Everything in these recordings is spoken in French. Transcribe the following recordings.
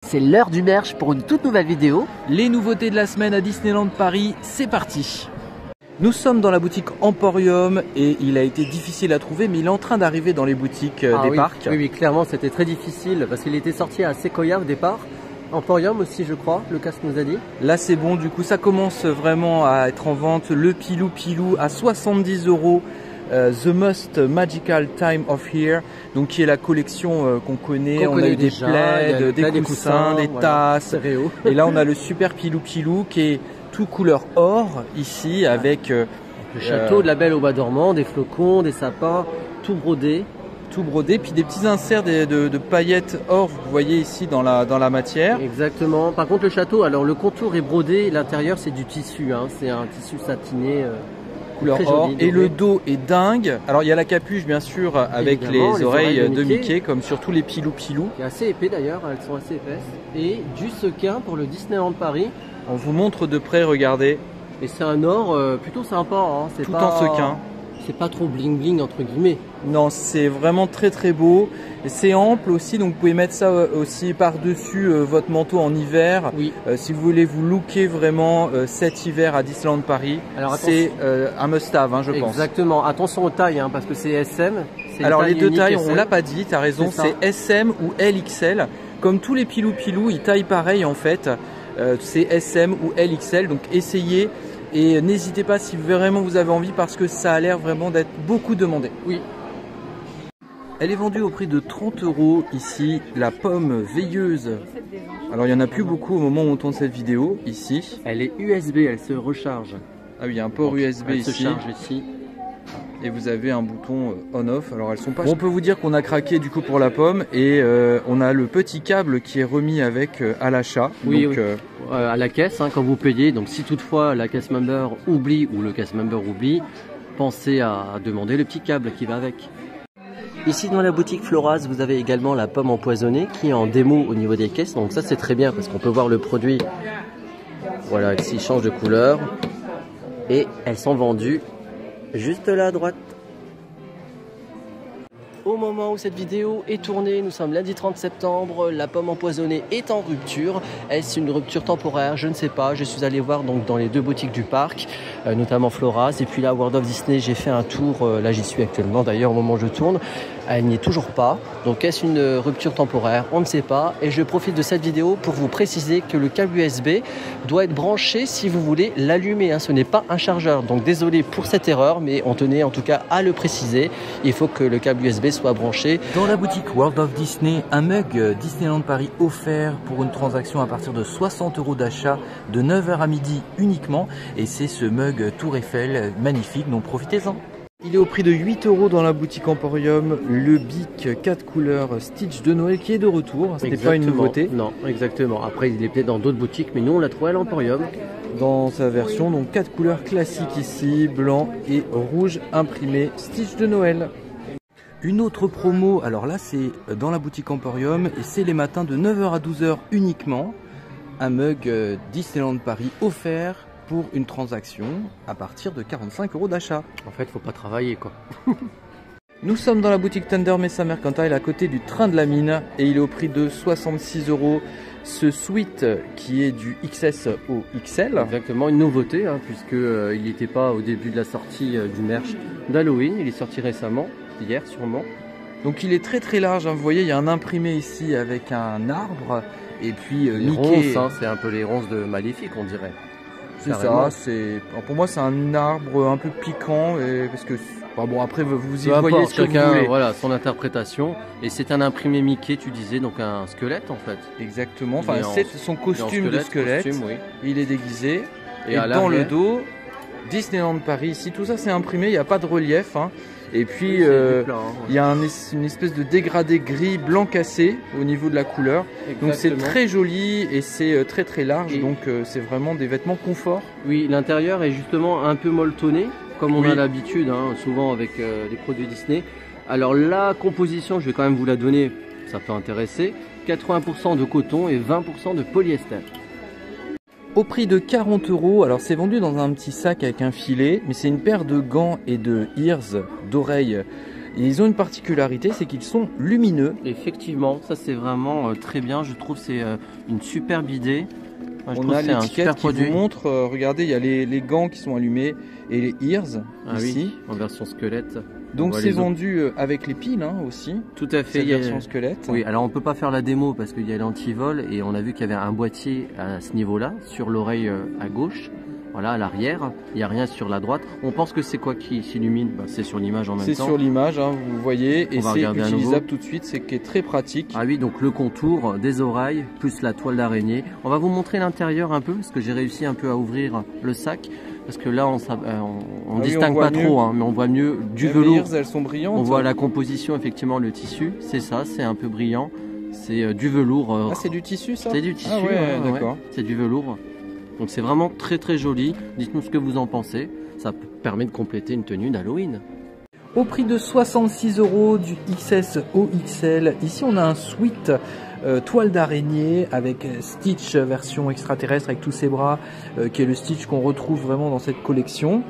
C'est l'heure du merch pour une toute nouvelle vidéo. Les nouveautés de la semaine à Disneyland Paris, c'est parti. Nous sommes dans la boutique Emporium et il a été difficile à trouver, mais il est en train d'arriver dans les boutiques des parcs. Oui, clairement c'était très difficile parce qu'il était sorti à Sequoia au départ. Emporium aussi je crois, le casque nous a dit. Là c'est bon, du coup ça commence vraiment à être en vente. Le Pilou à 70 €. The Most Magical Time of Year, donc qui est la collection qu'on connaît. On a eu des plaids, des coussins, des tasses. Et là on a le super Pilou qui est tout couleur or ici avec le château de la Belle au Bois dormant, des flocons, des sapins, tout brodé. Tout brodé, puis des petits inserts de paillettes or, vous voyez ici dans la matière. Exactement. Par contre le château, alors le contour est brodé, l'intérieur c'est du tissu, hein. C'est un tissu satiné. Couleur or, joli, et le dos est dingue. Alors il y a la capuche bien sûr avec les oreilles de Mickey comme sur tous les Pilou. Qui est assez épais d'ailleurs, elles sont assez épaisses. Et du sequin pour le Disneyland Paris. On vous montre de près, regardez. Et c'est un or plutôt sympa, hein. C'est tout pas, en sequin. C'est pas trop bling bling entre guillemets. Non, c'est vraiment très beau. C'est ample aussi, donc vous pouvez mettre ça aussi par-dessus votre manteau en hiver. Oui. Si vous voulez vous looker vraiment cet hiver à Disneyland Paris, c'est un must-have, hein, je pense. Exactement. Attention aux tailles, hein, parce que c'est SM. Alors les deux tailles, on l'a pas dit, tu as raison, c'est SM ou LXL. Comme tous les Pilou, ils taillent pareil en fait. C'est SM ou LXL, donc essayez. Et n'hésitez pas si vraiment vous avez envie parce que ça a l'air vraiment d'être beaucoup demandé. Oui. Elle est vendue au prix de 30 € ici, la pomme veilleuse. Alors il n'y en a plus beaucoup au moment où on tourne cette vidéo ici. Elle est USB, elle se recharge. Ah oui, il y a un port USB ici. Elle se charge ici. Et vous avez un bouton on-off. Alors elles sont pas... Bon, on peut vous dire qu'on a craqué du coup pour la pomme et on a le petit câble qui est remis avec à l'achat. Oui, donc, oui. À la caisse, hein, quand vous payez. Donc si toutefois la caisse member oublie ou le caisse member oublie, pensez à demander le petit câble qui va avec. Ici dans la boutique Floras, vous avez également la pomme empoisonnée qui est en démo au niveau des caisses. Donc ça c'est très bien parce qu'on peut voir le produit. Voilà, ici il change de couleur. Et elles sont vendues juste là à droite. Au moment où cette vidéo est tournée, nous sommes lundi 30 septembre, la pomme empoisonnée est en rupture. Est-ce une rupture temporaire? Je ne sais pas. Je suis allé voir donc dans les deux boutiques du parc, notamment Floras. Et puis là, World of Disney, j'ai fait un tour. Là, j'y suis actuellement d'ailleurs au moment où je tourne. Elle n'y est toujours pas. Donc est-ce une rupture temporaire? On ne sait pas. Et je profite de cette vidéo pour vous préciser que le câble USB doit être branché si vous voulez l'allumer, hein. Ce n'est pas un chargeur. Donc désolé pour cette erreur, mais on tenait en tout cas à le préciser. Il faut que le câble USB soit branché. Dans la boutique World of Disney, un mug Disneyland Paris offert pour une transaction à partir de 60 € d'achat de 9 h à midi uniquement. Et c'est ce mug Tour Eiffel magnifique, donc profitez-en. Il est au prix de 8 € dans la boutique Emporium, le Bic 4 couleurs Stitch de Noël qui est de retour. Ce n'est pas une nouveauté. Non, exactement. Après, il est peut-être dans d'autres boutiques, mais nous, on l'a trouvé à l'Emporium. Dans sa version, donc 4 couleurs classiques ici, blanc et rouge imprimé Stitch de Noël. Une autre promo, alors là c'est dans la boutique Emporium et c'est les matins de 9 h à 12 h uniquement. Un mug Disneyland Paris offert pour une transaction à partir de 45 € d'achat. En fait, faut pas travailler quoi. Nous sommes dans la boutique Tender Mesa Mercantile à côté du train de la mine et il est au prix de 66 €. Ce sweat qui est du XS au XL. Exactement, une nouveauté hein, puisque il n'était pas au début de la sortie du merch d'Halloween. Il est sorti récemment, hier sûrement. Donc il est très large, hein. Vous voyez il y a un imprimé ici avec un arbre et puis les Mickey. Ronces, hein, c'est un peu les ronces de Maléfique on dirait. C'est ça, pour moi c'est un arbre un peu piquant parce que bon après vous y voyez ce que vous voulez. Voilà son interprétation et c'est un imprimé Mickey tu disais donc un squelette en fait. Exactement, enfin c'est son costume de squelette, costume, oui. Il est déguisé et dans le dos Disneyland Paris ici tout ça c'est imprimé, il n'y a pas de relief hein. Et puis il y a une espèce de dégradé gris blanc cassé au niveau de la couleur. Exactement. Donc c'est très joli et c'est très large, donc c'est vraiment des vêtements confort. Oui, l'intérieur est justement un peu molletonné comme on a l'habitude hein, souvent avec les produits Disney. Alors la composition, je vais quand même vous la donner, ça peut intéresser. 80% de coton et 20% de polyester. Au prix de 40 €, alors c'est vendu dans un petit sac avec un filet, mais c'est une paire de gants et de ears, d'oreilles Et ils ont une particularité, c'est qu'ils sont lumineux. Effectivement, ça c'est vraiment très bien. Je trouve c'est une superbe idée. On a l'étiquette qui vous montre, regardez, il y a les gants qui sont allumés et les ears ici. Oui, en version squelette. Donc c'est vendu avec les piles aussi. Tout à fait. Cette version squelette. Oui, alors on peut pas faire la démo parce qu'il y a l'antivol et on a vu qu'il y avait un boîtier à ce niveau-là, sur l'oreille à gauche. Voilà, à l'arrière, il n'y a rien sur la droite. On pense que c'est quoi qui s'illumine? C'est sur l'image en même temps. C'est sur l'image, vous voyez, et c'est utilisable tout de suite, c'est qui est très pratique. Ah oui, donc le contour des oreilles, plus la toile d'araignée. On va vous montrer l'intérieur un peu, parce que j'ai réussi un peu à ouvrir le sac. Parce que là, on distingue pas trop, mais on voit mieux du velours. Elles sont brillantes. On voit la composition, effectivement, le tissu. C'est ça, c'est un peu brillant. C'est du velours. Ah, c'est du tissu, ça? C'est du tissu, d'accord. C'est du velours. Donc c'est vraiment très très joli. Dites-nous ce que vous en pensez. Ça permet de compléter une tenue d'Halloween. Au prix de 66 € du XS au XL, ici on a un sweat toile d'araignée avec Stitch version extraterrestre avec tous ses bras, qui est le Stitch qu'on retrouve vraiment dans cette collection.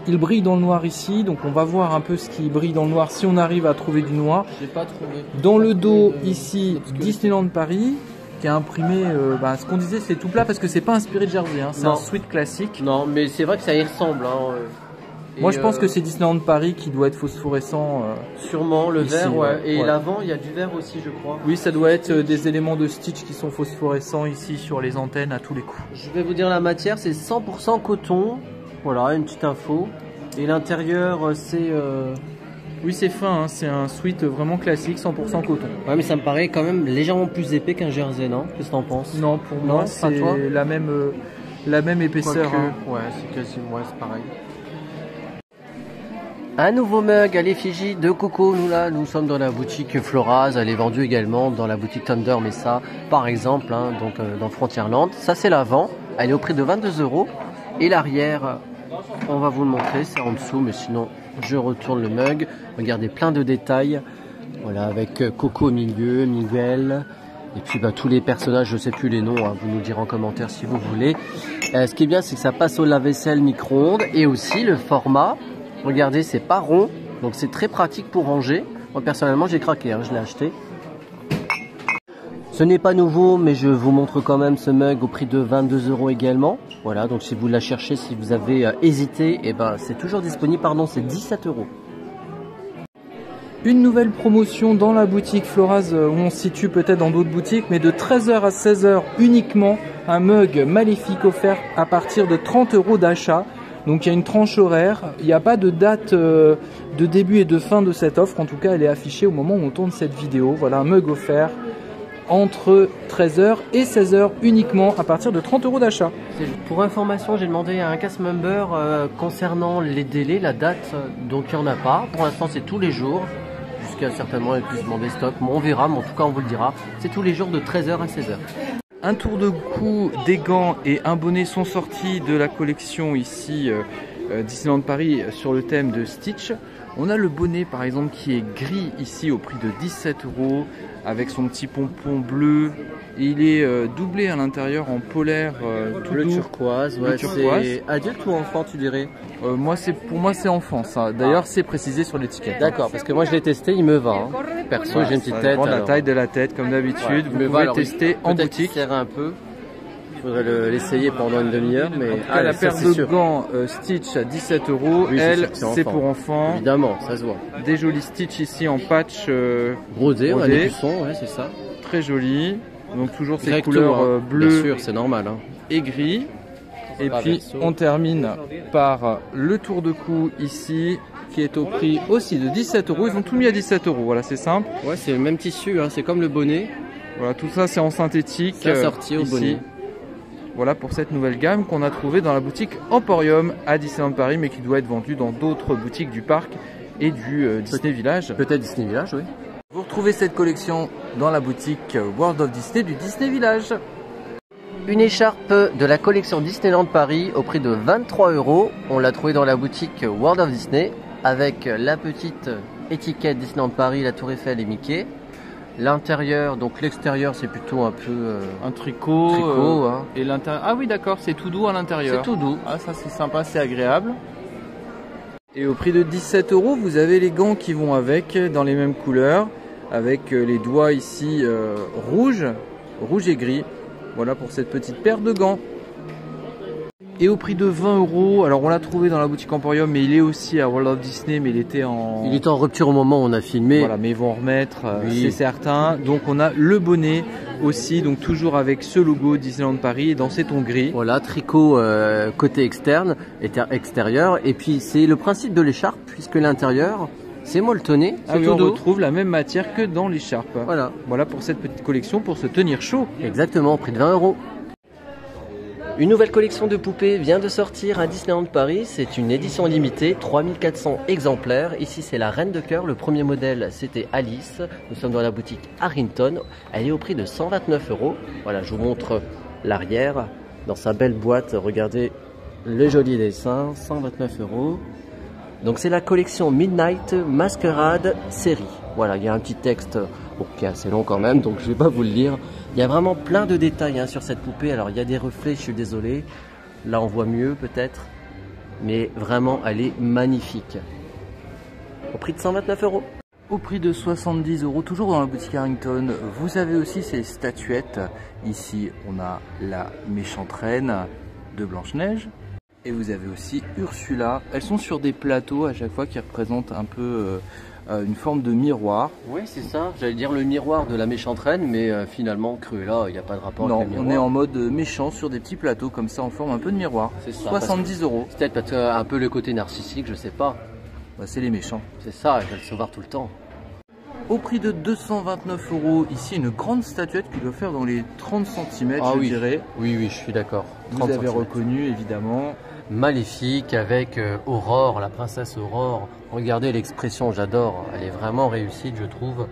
Il brille dans le noir ici, donc on va voir un peu ce qui brille dans le noir si on arrive à trouver du noir. J'ai pas trouvé. Dans le dos ici, Disneyland Paris, qui a imprimé, ce qu'on disait c'est tout plat parce que c'est pas inspiré de Jersey, c'est un sweat classique. Non, mais c'est vrai que ça y ressemble. Moi je pense que c'est Disneyland Paris qui doit être phosphorescent. Sûrement, le ici, vert, et l'avant il y a du vert aussi je crois. Oui, ça doit être des éléments de Stitch qui sont phosphorescents ici sur les antennes à tous les coups. Je vais vous dire la matière, c'est 100% coton, voilà une petite info. Et l'intérieur c'est... Oui, c'est fin, c'est un sweat vraiment classique, 100% coton. Ouais, mais ça me paraît quand même légèrement plus épais qu'un jersey, non? Qu'est-ce que t'en penses? Non, pour moi, c'est la même épaisseur. Ouais, c'est quasiment c'est pareil. Un nouveau mug à l'effigie de Coco. Nous sommes dans la boutique Floraz. Elle est vendue également dans la boutique Thunder Mesa, par exemple, dans Frontierland. Ça, c'est l'avant. Elle est au prix de 22 €. Et l'arrière, on va vous le montrer, c'est en dessous, mais sinon... Je retourne le mug, regardez plein de détails, voilà avec Coco au milieu, Miguel, et puis tous les personnages, je sais plus les noms, vous nous direz en commentaire si vous voulez. Ce qui est bien, c'est que ça passe au lave-vaisselle micro-ondes, et aussi le format, regardez c'est pas rond, donc c'est très pratique pour ranger. Moi personnellement j'ai craqué, je l'ai acheté. Ce n'est pas nouveau, mais je vous montre quand même ce mug au prix de 22 € également. Voilà, donc si vous la cherchez, si vous avez hésité, c'est toujours disponible, c'est 17 €. Une nouvelle promotion dans la boutique Floraz, où on se situe peut-être dans d'autres boutiques, mais de 13 h à 16 h uniquement, un mug maléfique offert à partir de 30 € d'achat. Donc il y a une tranche horaire, il n'y a pas de date de début et de fin de cette offre, en tout cas elle est affichée au moment où on tourne cette vidéo. Voilà, un mug offert entre 13 h et 16 h uniquement à partir de 30 € d'achat. Pour information, j'ai demandé à un cast member concernant les délais, la date, donc il n'y en a pas. Pour l'instant c'est tous les jours, jusqu'à certainement elle puisse demander stop, mais on verra, mais en tout cas on vous le dira. C'est tous les jours de 13 h à 16 h. Un tour de cou, des gants et un bonnet sont sortis de la collection ici Disneyland Paris sur le thème de Stitch. On a le bonnet par exemple qui est gris ici au prix de 17 € avec son petit pompon bleu. Et il est doublé à l'intérieur en polaire tout bleu doux. Turquoise. C'est adulte ou enfant tu dirais? Pour moi c'est enfant ça. D'ailleurs c'est précisé sur l'étiquette. D'accord, parce que moi je l'ai testé, il me va. Perso j'ai une petite tête. La taille de la tête comme d'habitude. Vous pouvez le tester en boutique. Un peu. Il faudrait l'essayer pendant une demi-heure, mais la paire de gants Stitch à 17 €, oui, c'est pour enfants. Évidemment, ça se voit. Des jolis Stitch ici en patch brodé, ouais, c'est ça. Très joli. Donc toujours ces couleurs bleues. Bien sûr, c'est normal. Et gris. Et puis on termine par le tour de cou ici, qui est au prix aussi de 17 €. Ils ont tout mis à 17 €. Voilà, c'est simple. Ouais, c'est le même tissu. C'est comme le bonnet. Voilà, tout ça c'est en synthétique. C'est assorti au bonnet. Voilà pour cette nouvelle gamme qu'on a trouvée dans la boutique Emporium à Disneyland Paris, mais qui doit être vendue dans d'autres boutiques du parc et du Disney Village. Peut-être Disney Village, oui. Vous retrouvez cette collection dans la boutique World of Disney du Disney Village. Une écharpe de la collection Disneyland Paris au prix de 23 €. On l'a trouvée dans la boutique World of Disney avec la petite étiquette Disneyland Paris, la Tour Eiffel et Mickey. L'intérieur, donc l'extérieur c'est plutôt un peu un tricot et l'intérieur. Ah oui d'accord, c'est tout doux à l'intérieur. C'est tout doux. Ah ça c'est sympa, c'est agréable. Et au prix de 17 €, vous avez les gants qui vont avec, dans les mêmes couleurs, avec les doigts ici rouge et gris. Voilà pour cette petite paire de gants. Et au prix de 20 €, alors on l'a trouvé dans la boutique Emporium, mais il est aussi à World of Disney, mais il était en rupture au moment où on a filmé. Voilà, mais ils vont en remettre, oui. C'est certain. Donc on a le bonnet aussi, donc toujours avec ce logo Disneyland Paris dans ces tons gris. Voilà, tricot côté externe, extérieur. Et puis c'est le principe de l'écharpe, puisque l'intérieur, c'est molletonné. Ah oui, on retrouve la même matière que dans l'écharpe. Voilà. Voilà pour cette petite collection, pour se tenir chaud. Exactement, au prix de 20 €. Une nouvelle collection de poupées vient de sortir à Disneyland Paris. C'est une édition limitée, 3400 exemplaires. Ici, c'est la Reine de Cœur. Le premier modèle, c'était Alice. Nous sommes dans la boutique Harrington. Elle est au prix de 129 €. Voilà, je vous montre l'arrière. Dans sa belle boîte, regardez le joli dessin, 129 €. Donc, c'est la collection Midnight Masquerade série. Voilà, il y a un petit texte qui est assez long quand même, donc je ne vais pas vous le lire. Il y a vraiment plein de détails sur cette poupée. Alors il y a des reflets, je suis désolé. Là on voit mieux peut-être. Mais vraiment elle est magnifique. Au prix de 129 €. Au prix de 70 €, toujours dans la boutique Harrington, vous avez aussi ces statuettes. Ici on a la méchante reine de Blanche-Neige. Et vous avez aussi Ursula. Elles sont sur des plateaux à chaque fois qui représentent un peu une forme de miroir. Oui, c'est ça. J'allais dire le miroir de la méchante reine, mais finalement, Cruella, il n'y a pas de rapport avec le miroir. Non, on est en mode méchant sur des petits plateaux comme ça en forme un peu de miroir. C'est ça. 70 €. C'est peut-être parce que un peu le côté narcissique, je sais pas. Bah, c'est les méchants. C'est ça, je vais le savoir tout le temps. Au prix de 229 €, ici une grande statuette qui doit faire dans les 30 cm, je dirais. Oui, je suis d'accord. Vous avez reconnu évidemment. Magnifique avec Aurore, la princesse Aurore. Regardez l'expression, j'adore. Elle est vraiment réussie, je trouve.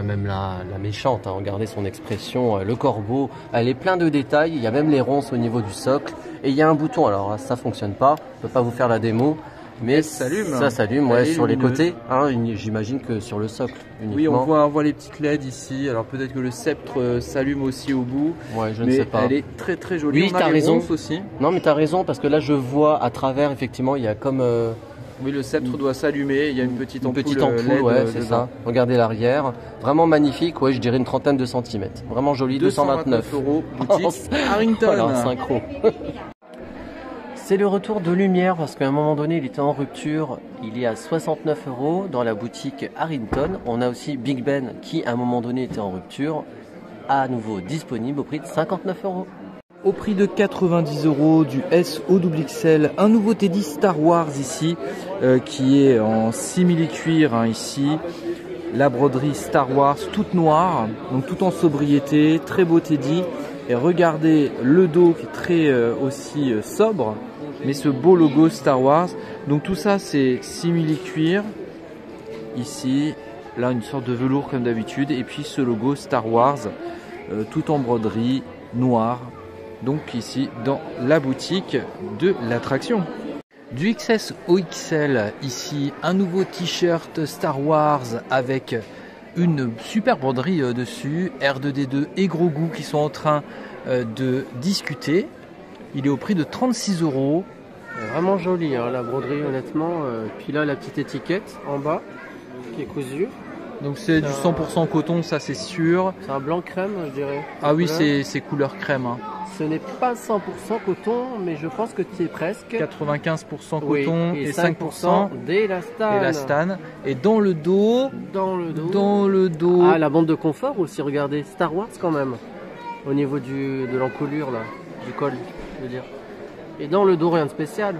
Même la méchante, regardez son expression. Le corbeau, elle est plein de détails. Il y a même les ronces au niveau du socle. Et il y a un bouton, alors ça fonctionne pas. Je peux pas vous faire la démo. Mais ça s'allume sur les côtés, j'imagine que sur le socle uniquement. Oui, on voit les petites LED ici, alors peut-être que le sceptre s'allume aussi au bout. Ouais, je ne sais pas. Elle est très très jolie. Oui, t'as raison aussi. Non mais t'as raison, parce que là je vois à travers, effectivement, il y a comme... Oui, le sceptre doit s'allumer, il y a une petite ampoule LED, ouais, c'est ça. Regardez l'arrière, vraiment magnifique, je dirais une trentaine de centimètres. Vraiment joli, 229 €, boutique Harrington. Voilà, synchro. C'est le retour de Lumière parce qu'à un moment donné il était en rupture, il est à 69 € dans la boutique Harrington. On a aussi Big Ben qui à un moment donné était en rupture, à nouveau disponible au prix de 59 €. Au prix de 90 € du SOXXL, un nouveau Teddy Star Wars ici qui est en simili-cuir ici. La broderie Star Wars toute noire, donc tout en sobriété, très beau Teddy. Et regardez le dos qui est très aussi sobre. Mais ce beau logo Star Wars, donc tout ça c'est simili-cuir, ici, là une sorte de velours comme d'habitude, et puis ce logo Star Wars, tout en broderie noire, donc ici dans la boutique de l'attraction. Du XS au XL, ici un nouveau t-shirt Star Wars avec une super broderie dessus, R2D2 et Gros Goût qui sont en train de discuter. Il est au prix de 36 €. Vraiment joli la broderie honnêtement. Puis là la petite étiquette en bas qui est cousue. Donc c'est du 100% coton, ça c'est sûr. C'est un blanc crème je dirais. Ah oui, c'est couleur crème. Ce n'est pas 100% coton, mais je pense que tu es presque. 95% coton et 5% d'élastane. Et dans le dos. Ah, la bande de confort aussi, regardez. Star Wars quand même. Au niveau de l'encolure là, du col, je veux dire. Et dans le dos, rien de spécial.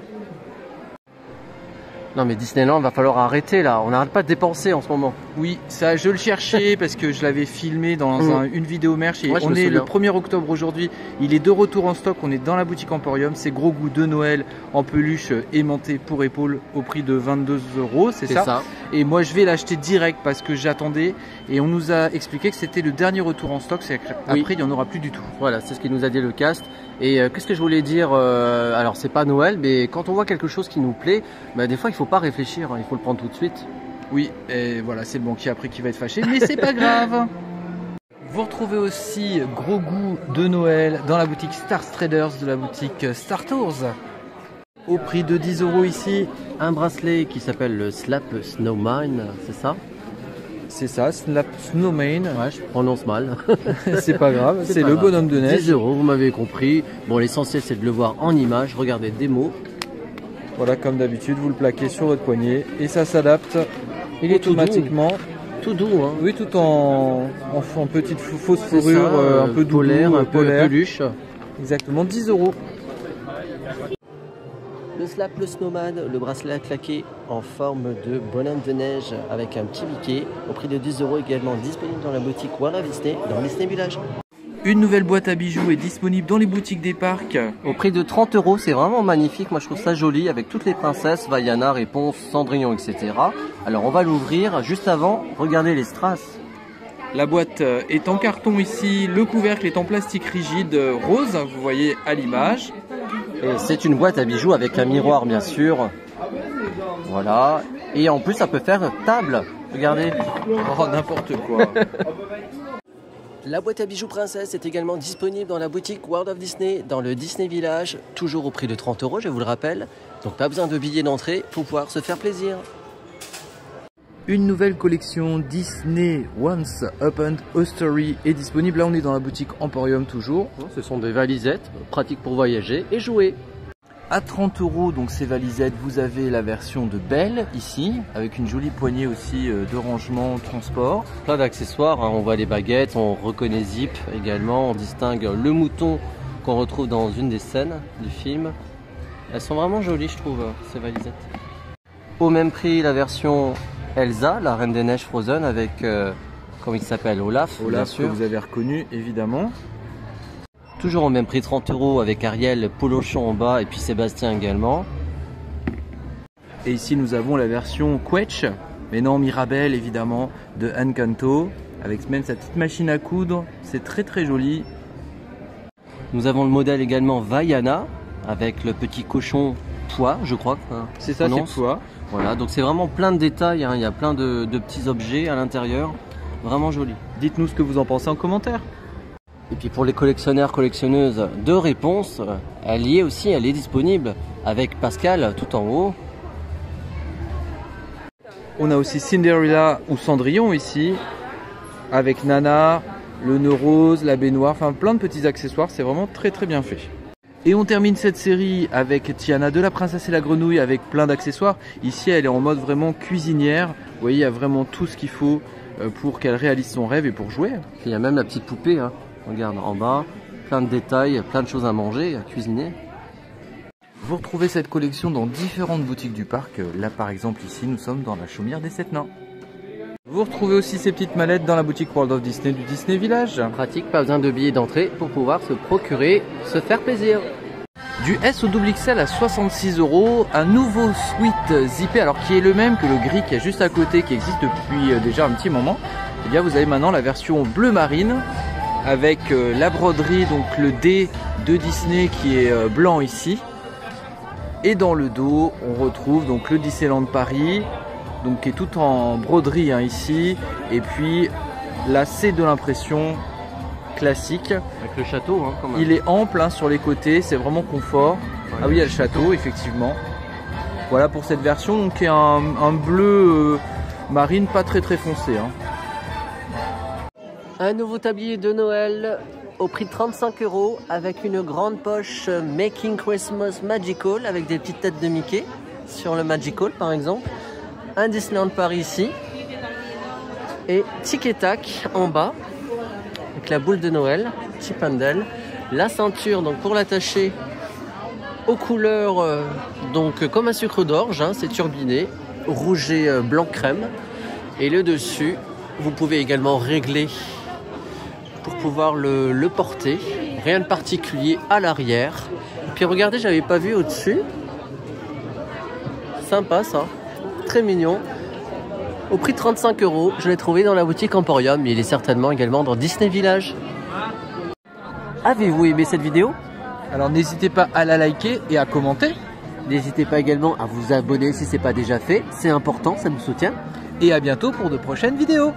Non mais Disneyland, va falloir arrêter là, on n'arrête pas de dépenser en ce moment. Oui, ça je le cherchais parce que je l'avais filmé dans une vidéo merch et on est le 1er octobre aujourd'hui, il est de retour en stock, on est dans la boutique Emporium, c'est Gros Goût de Noël en peluche aimantée pour épaule au prix de 22 €, c'est ça. Et moi je vais l'acheter direct parce que j'attendais et on nous a expliqué que c'était le dernier retour en stock, c'est après il n'y en aura plus du tout. Voilà, c'est ce qu'il nous a dit le cast. Et qu'est-ce que je voulais dire, alors c'est pas Noël, mais quand on voit quelque chose qui nous plaît, des fois il faut pas réfléchir, il faut le prendre tout de suite. Oui, et voilà, c'est le banquier après qui va être fâché, mais c'est pas grave. Vous retrouvez aussi Gros Goût de Noël dans la boutique Star Traders de la boutique Star Tours. Au prix de 10 € ici. Un bracelet qui s'appelle le Slap Snowman, c'est ça? C'est ça, Slap Snowman. Ouais, je prononce mal. C'est pas grave, c'est le bonhomme de neige. 10 €, vous m'avez compris. Bon, l'essentiel c'est de le voir en image. Regardez, démo. Voilà, comme d'habitude, vous le plaquez sur votre poignet et ça s'adapte automatiquement. Tout doux, hein. Oui, tout en petite fausse fourrure, un peu polaire, un peu peluche. Exactement, 10 €. Le Slap le Snowman, le bracelet à claquer en forme de bonhomme de neige avec un petit biquet, au prix de 10 € également disponible dans la boutique Walt Disney, dans Disney Village. Une nouvelle boîte à bijoux est disponible dans les boutiques des parcs. Au prix de 30 €, c'est vraiment magnifique, moi je trouve ça joli, avec toutes les princesses, Vaiana, Réponse, Cendrillon, etc. Alors on va l'ouvrir, juste avant, regardez les strass. La boîte est en carton ici, le couvercle est en plastique rigide rose, vous voyez à l'image. Et c'est une boîte à bijoux avec un miroir bien sûr. Voilà. Et en plus ça peut faire table. Regardez. Oh n'importe quoi. La boîte à bijoux princesse est également disponible dans la boutique World of Disney, dans le Disney Village, toujours au prix de 30 €, je vous le rappelle. Donc pas besoin de billets d'entrée pour pouvoir se faire plaisir. Une nouvelle collection Disney Once Upon a Story est disponible. Là on est dans la boutique Emporium toujours. Ce sont des valisettes, pratiques pour voyager et jouer. À 30 €, donc ces valisettes, vous avez la version de Belle ici, avec une jolie poignée aussi de rangement transport. Plein d'accessoires, hein. On voit les baguettes, on reconnaît Zip également, on distingue le mouton qu'on retrouve dans une des scènes du film. Elles sont vraiment jolies je trouve, ces valisettes. Au même prix la version Elsa, la Reine des Neiges Frozen avec, comment il s'appelle, Olaf bien sûr. Que vous avez reconnu évidemment. Toujours au même prix, 30 € avec Ariel, Polochon en bas et puis Sébastien également. Et ici nous avons la version Quetch, mais non Mirabelle évidemment, de Encanto, avec même sa petite machine à coudre, c'est très très joli. Nous avons le modèle également Vaiana, avec le petit cochon Pois, je crois. C'est ça, c'est Pois. Voilà, donc c'est vraiment plein de détails, hein. Il y a plein de petits objets à l'intérieur, vraiment joli. Dites-nous ce que vous en pensez en commentaire. Et puis pour les collectionneurs, collectionneuses de réponses, elle y est aussi, elle est disponible avec Pascal tout en haut. On a aussi Cinderella ou Cendrillon ici, avec Nana, le nœud rose, la baignoire, enfin plein de petits accessoires, c'est vraiment très très bien fait. Et on termine cette série avec Tiana de la Princesse et la Grenouille avec plein d'accessoires. Ici elle est en mode vraiment cuisinière, vous voyez il y a vraiment tout ce qu'il faut pour qu'elle réalise son rêve et pour jouer. Il y a même la petite poupée, hein. Regarde en bas, plein de détails, plein de choses à manger, à cuisiner. Vous retrouvez cette collection dans différentes boutiques du parc. Là par exemple ici nous sommes dans la Chaumière des 7 Nains. Vous retrouvez aussi ces petites mallettes dans la boutique World of Disney du Disney Village. Pratique, pas besoin de billets d'entrée pour pouvoir se procurer, se faire plaisir. Du S au XXL à 66 €, un nouveau sweat zippé, alors qui est le même que le gris qui est juste à côté, qui existe depuis déjà un petit moment. Et bien vous avez maintenant la version bleu marine avec la broderie, donc le D de Disney qui est blanc ici. Et dans le dos, on retrouve donc le Disneyland Paris, donc qui est tout en broderie hein, ici. Et puis la C de l'impression classique. Avec le château, hein, quand même. Il est ample hein, sur les côtés, c'est vraiment confort. Ouais, ah oui, il y a le château, effectivement. Voilà pour cette version, donc qui est un bleu marine pas très très foncé. Hein. Un nouveau tablier de Noël au prix de 35 € avec une grande poche Making Christmas Magical avec des petites têtes de Mickey sur le Magical par exemple. Un Disneyland Paris ici et Tic et Tac en bas avec la boule de Noël, Chip and Dale. La ceinture donc pour l'attacher aux couleurs donc comme un sucre d'orge, hein, c'est turbiné, rouge et blanc crème. Et le dessus, vous pouvez également régler pour pouvoir le porter. Rien de particulier à l'arrière. Et puis regardez, j'avais pas vu au-dessus. Sympa ça, très mignon. Au prix de 35 €, je l'ai trouvé dans la boutique Emporium, mais il est certainement également dans Disney Village. Avez-vous aimé cette vidéo? Alors n'hésitez pas à la liker et à commenter. N'hésitez pas également à vous abonner si ce n'est pas déjà fait, c'est important, ça nous soutient. Et à bientôt pour de prochaines vidéos.